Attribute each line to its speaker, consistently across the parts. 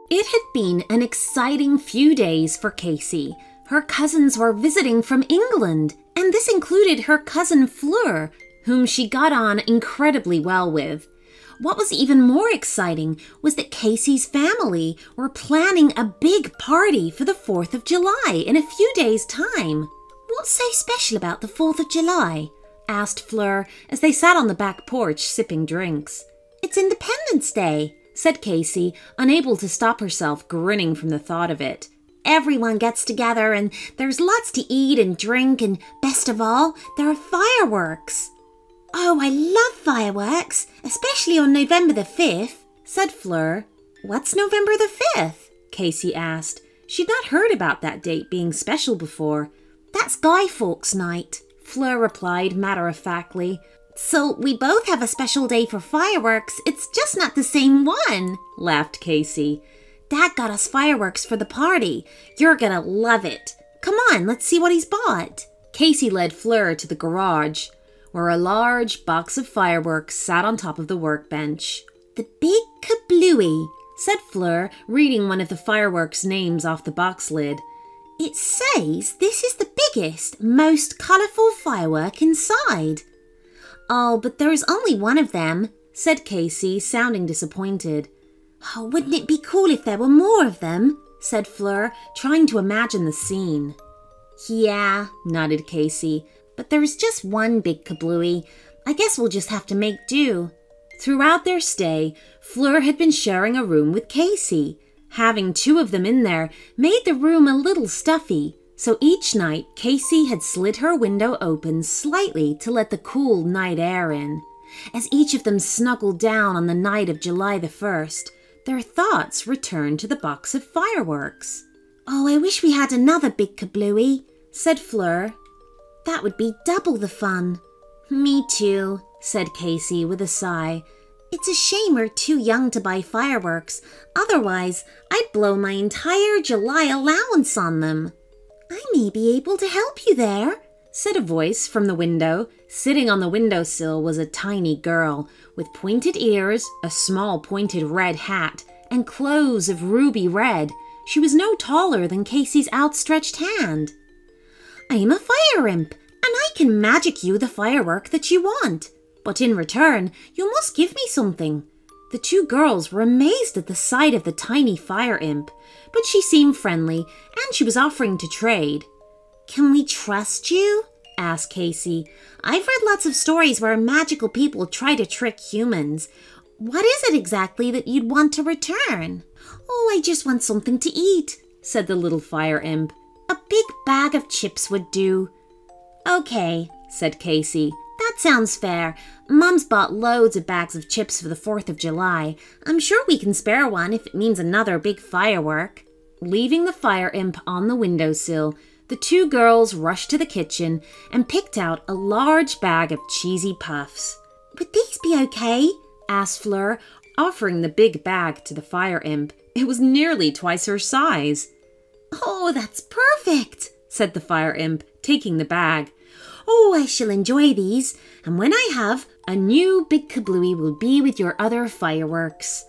Speaker 1: It had been an exciting few days for Casey. Her cousins were visiting from England, and this included her cousin Fleur, whom she got on incredibly well with. What was even more exciting was that Casey's family were planning a big party for the 4th of July in a few days' time. "What's so special about the 4th of July?" asked Fleur as they sat on the back porch sipping drinks. "It's Independence Day," said Casey, unable to stop herself grinning from the thought of it. "Everyone gets together and there's lots to eat and drink, and best of all, there are fireworks." "Oh, I love fireworks, especially on November the 5th, said Fleur. "What's November the 5th? Casey asked. She'd not heard about that date being special before. "That's Guy Fawkes Night," Fleur replied matter-of-factly. "So we both have a special day for fireworks, it's just not the same one," laughed Casey. "Dad got us fireworks for the party. You're gonna love it. Come on, let's see what he's bought." Casey led Fleur to the garage, where a large box of fireworks sat on top of the workbench. "The Big Kablooey," said Fleur, reading one of the fireworks' names off the box lid. "It says this is the biggest, most colourful firework inside." "Oh, but there is only one of them," said Casey, sounding disappointed. "Oh, wouldn't it be cool if there were more of them?" said Fleur, trying to imagine the scene. "Yeah," nodded Casey, "but there is just one Big Kablooey. I guess we'll just have to make do." Throughout their stay, Fleur had been sharing a room with Casey. Having two of them in there made the room a little stuffy, so each night Casey had slid her window open slightly to let the cool night air in. As each of them snuggled down on the night of July the 1st, their thoughts returned to the box of fireworks. "Oh, I wish we had another Big Kablooey," said Fleur. "That would be double the fun." "Me too," said Casey with a sigh. "It's a shame we're too young to buy fireworks. Otherwise, I'd blow my entire July allowance on them." "I may be able to help you there," said a voice from the window. Sitting on the windowsill was a tiny girl with pointed ears, a small pointed red hat, and clothes of ruby red. She was no taller than Casey's outstretched hand. "I'm a Fire Imp, and I can magic you the firework that you want. But in return, you must give me something." The two girls were amazed at the sight of the tiny Fire Imp, but she seemed friendly, and she was offering to trade. "Can we trust you?" asked Casey. "I've read lots of stories where magical people try to trick humans. What is it exactly that you'd want to return?" "Oh, I just want something to eat," said the little Fire Imp. "A big bag of chips would do." "Okay," said Casey. "That sounds fair. Mum's bought loads of bags of chips for the 4th of July. I'm sure we can spare one if it means another big firework." Leaving the Fire Imp on the windowsill, the two girls rushed to the kitchen and picked out a large bag of cheesy puffs. "Would these be okay?" asked Fleur, offering the big bag to the Fire Imp. It was nearly twice her size. "Oh, that's perfect," said the Fire Imp, taking the bag. "Oh, I shall enjoy these, and when I have, a new Big Kablooey will be with your other fireworks."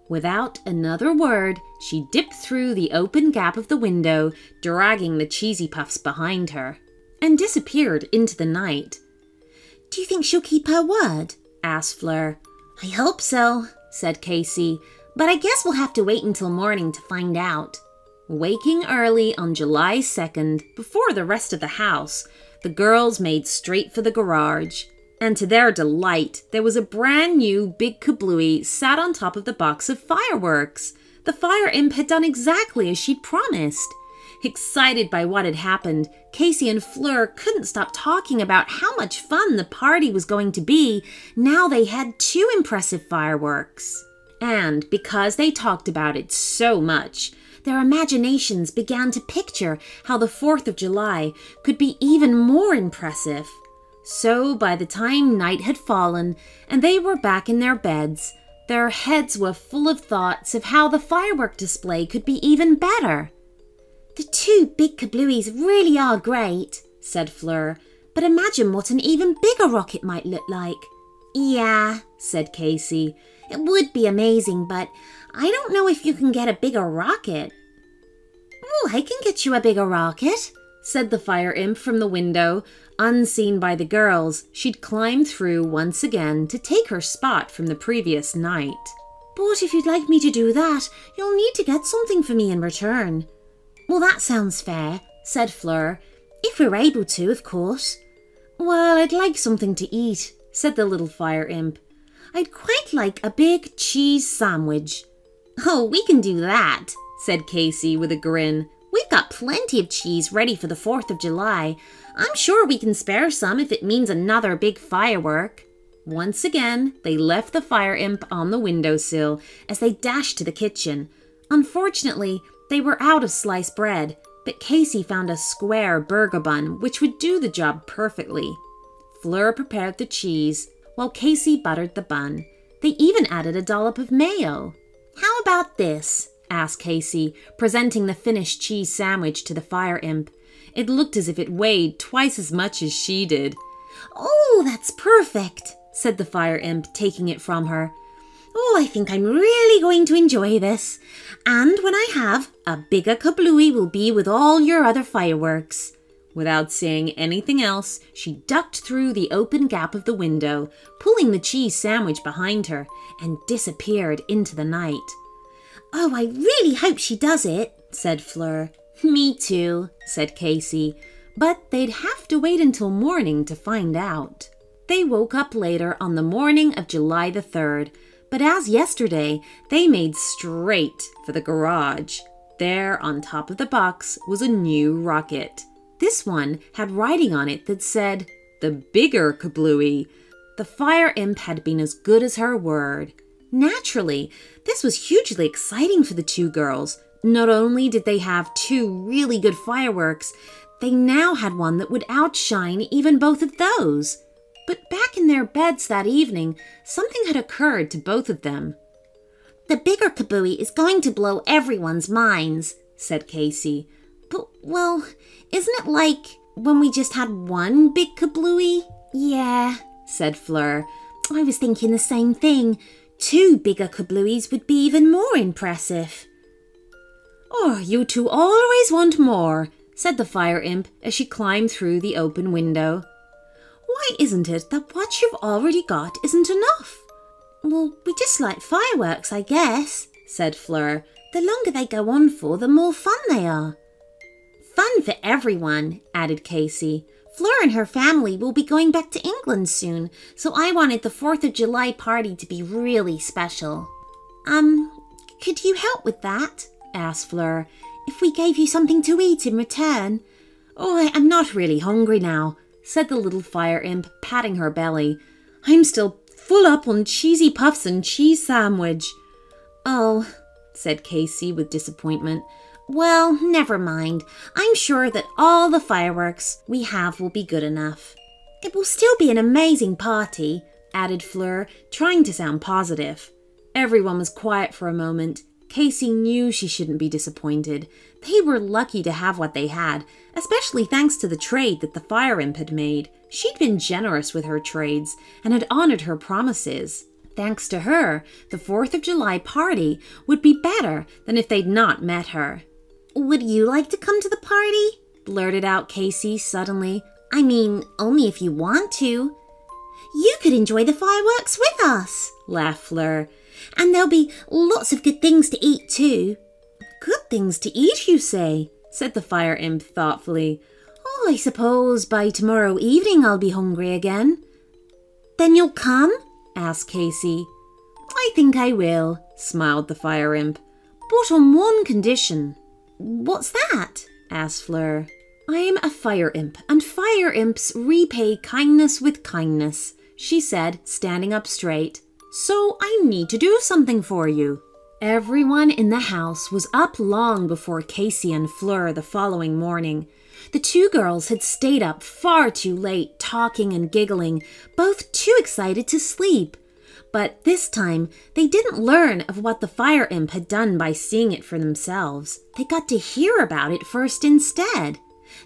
Speaker 1: Without another word, she dipped through the open gap of the window, dragging the cheesy puffs behind her, and disappeared into the night. "Do you think she'll keep her word?" asked Fleur. "I hope so," said Casey, "but I guess we'll have to wait until morning to find out." Waking early on July 2nd, before the rest of the house, the girls made straight for the garage. And to their delight, there was a brand new Big Kablooey sat on top of the box of fireworks. The Fire Imp had done exactly as she'd promised. Excited by what had happened, Casey and Fleur couldn't stop talking about how much fun the party was going to be now they had two impressive fireworks. And because they talked about it so much, their imaginations began to picture how the 4th of July could be even more impressive. So by the time night had fallen and they were back in their beds, their heads were full of thoughts of how the firework display could be even better. "The two Big Kablooeys really are great," said Fleur, "but imagine what an even bigger rocket might look like." "Yeah," said Casey, "it would be amazing, but I don't know if you can get a bigger rocket." "Oh, I can get you a bigger rocket," said the Fire Imp from the window. Unseen by the girls, she'd climbed through once again to take her spot from the previous night. "But if you'd like me to do that, you'll need to get something for me in return." "Well, that sounds fair," said Fleur. "If we're able to, of course." "Well, I'd like something to eat," said the little Fire Imp. "I'd quite like a big cheese sandwich." "Oh, we can do that," said Casey with a grin. "We've got plenty of cheese ready for the 4th of July. I'm sure we can spare some if it means another big firework." Once again, they left the Fire Imp on the windowsill as they dashed to the kitchen. Unfortunately, they were out of sliced bread, but Casey found a square burger bun which would do the job perfectly. Fleur prepared the cheese, while Casey buttered the bun. They even added a dollop of mayo. "How about this?" asked Casey, presenting the finished cheese sandwich to the Fire Imp. It looked as if it weighed twice as much as she did. "Oh, that's perfect," said the Fire Imp, taking it from her. "Oh, I think I'm really going to enjoy this. And when I have, a bigger kablooey will be with all your other fireworks." Without saying anything else, she ducked through the open gap of the window, pulling the cheese sandwich behind her, and disappeared into the night. "Oh, I really hope she does it," said Fleur. "Me too," said Casey, but they'd have to wait until morning to find out. They woke up later on the morning of July the 3rd, but as yesterday, they made straight for the garage. There, on top of the box, was a new rocket. This one had writing on it that said, "The bigger kablooey." The Fire Imp had been as good as her word. Naturally, this was hugely exciting for the two girls. Not only did they have two really good fireworks, they now had one that would outshine even both of those. But back in their beds that evening, something had occurred to both of them. "The bigger kablooey is going to blow everyone's minds," said Casey. "But, well, isn't it like when we just had one big kablooey?" "Yeah," said Fleur. "I was thinking the same thing. Two bigger kablooies would be even more impressive." "Oh, you two always want more," said the Fire Imp as she climbed through the open window. "Why isn't it that what you've already got isn't enough?" "Well, we just like fireworks, I guess," said Fleur. "The longer they go on for, the more fun they are." "Fun for everyone," added Casey. "Fleur and her family will be going back to England soon, so I wanted the 4th of July party to be really special." Could you help with that?" asked Fleur. "If we gave you something to eat in return?" "Oh, I'm not really hungry now," said the little Fire Imp, patting her belly. "I'm still full up on cheesy puffs and cheese sandwich." "Oh," said Casey with disappointment. "Well, never mind. I'm sure that all the fireworks we have will be good enough." "It will still be an amazing party," added Fleur, trying to sound positive. Everyone was quiet for a moment. Casey knew she shouldn't be disappointed. They were lucky to have what they had, especially thanks to the trade that the Fire Imp had made. She'd been generous with her trades and had honored her promises. Thanks to her, the 4th of July party would be better than if they'd not met her. "Would you like to come to the party?" blurted out Casey suddenly. "I mean, only if you want to." "You could enjoy the fireworks with us," laughed Fleur. "And there'll be lots of good things to eat too." "Good things to eat, you say?" said the Fire Imp thoughtfully. "Oh, I suppose by tomorrow evening I'll be hungry again." "Then you'll come?" asked Casey. "I think I will," smiled the Fire Imp. "But on one condition." "What's that?" asked Fleur. "I'm a Fire Imp, and Fire Imps repay kindness with kindness," she said, standing up straight. "So I need to do something for you." Everyone in the house was up long before Casey and Fleur the following morning. The two girls had stayed up far too late, talking and giggling, both too excited to sleep. But this time, they didn't learn of what the Fire Imp had done by seeing it for themselves. They got to hear about it first instead.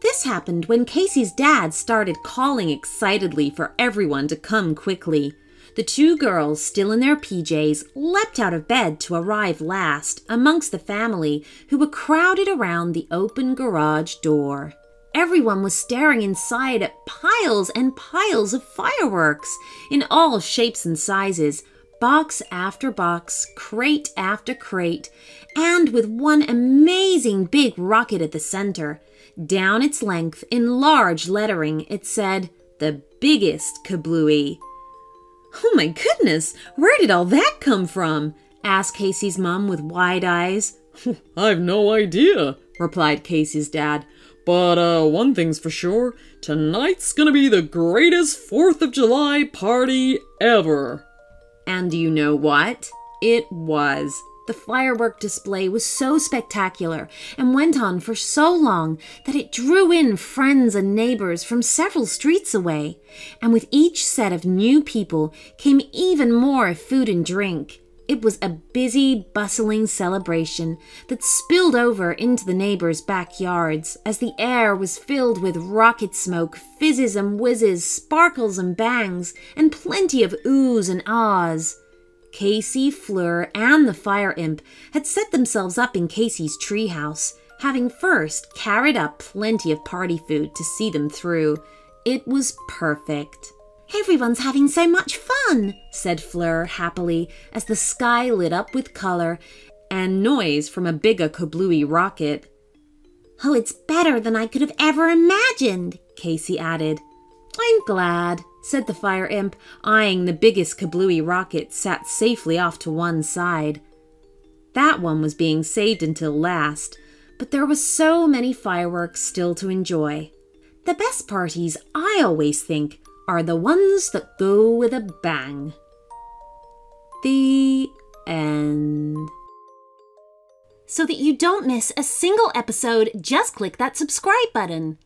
Speaker 1: This happened when Casey's dad started calling excitedly for everyone to come quickly. The two girls, still in their PJs, leapt out of bed to arrive last amongst the family who were crowded around the open garage door. Everyone was staring inside at piles and piles of fireworks in all shapes and sizes, box after box, crate after crate, and with one amazing big rocket at the center. Down its length, in large lettering, it said, "The biggest kablooey." "Oh my goodness, where did all that come from?" asked Casey's mom with wide eyes.
Speaker 2: "I've no idea," replied Casey's dad. "But one thing's for sure, tonight's gonna be the greatest 4th of July party ever."
Speaker 1: And do you know what? It was. The firework display was so spectacular and went on for so long that it drew in friends and neighbors from several streets away. And with each set of new people came even more food and drink. It was a busy, bustling celebration that spilled over into the neighbors' backyards as the air was filled with rocket smoke, fizzes and whizzes, sparkles and bangs, and plenty of oohs and ahs. Casey, Fleur, and the Fire Imp had set themselves up in Casey's treehouse, having first carried up plenty of party food to see them through. It was perfect. "Everyone's having so much fun," said Fleur happily as the sky lit up with color and noise from a bigger kablooey rocket. "Oh, it's better than I could have ever imagined," Casey added. "I'm glad," said the Fire Imp, eyeing the biggest kablooey rocket sat safely off to one side. That one was being saved until last, but there were so many fireworks still to enjoy. The best parties, I always think, are the ones that go with a bang. The end. So that you don't miss a single episode, just click that subscribe button.